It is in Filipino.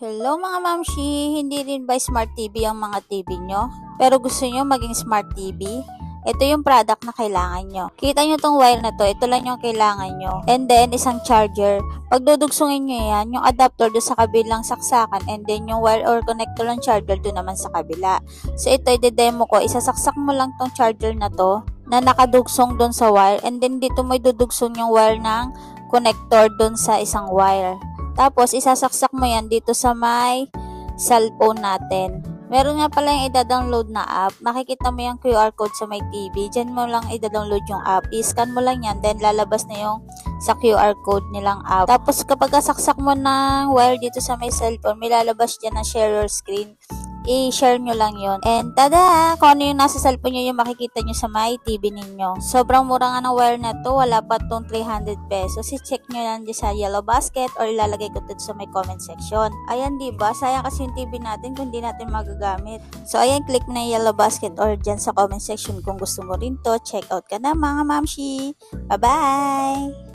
Hello mga mamshi, hindi rin ba smart TV ang mga TV nyo? Pero gusto nyo maging smart TV? Ito yung product na kailangan nyo. Kita nyo tong wire na to, ito lang yung kailangan nyo. And then, isang charger. Pag dudugsungin nyo yan, yung adapter do sa kabilang saksakan, and then yung wire or connector ng charger do naman sa kabila. So ito, i-demo ko, isasaksak mo lang tong charger na to, na nakadugsong dun sa wire, and then dito mo idudugsong yung wire ng connector dun sa isang wire. Tapos, isasaksak mo yan dito sa may cellphone natin. Meron nga pala yung ida-download na app. Makikita mo yung QR code sa may TV. Diyan mo lang ida-download yung app. I-scan mo lang yan. Then, lalabas na yung sa QR code nilang app. Tapos, kapag kasaksak mo ng wire dito sa may cellphone, may lalabas dyan na share your screen. I-share nyo lang yon. And tada! Kung ano yung nasa cellphone nyo, yung makikita nyo sa my TV ninyo. Sobrang mura nga ng wire na to. Wala pa tong 300 pesos. I-check nyo lang dyan sa Yellow Basket or ilalagay ko dito sa may comment section. Ayan, diba? Sayang kasi yung TV natin kung di natin magagamit. So, ayan, click na yung Yellow Basket or dyan sa comment section kung gusto mo rin to. Check out ka na mga mamshi. Bye-bye!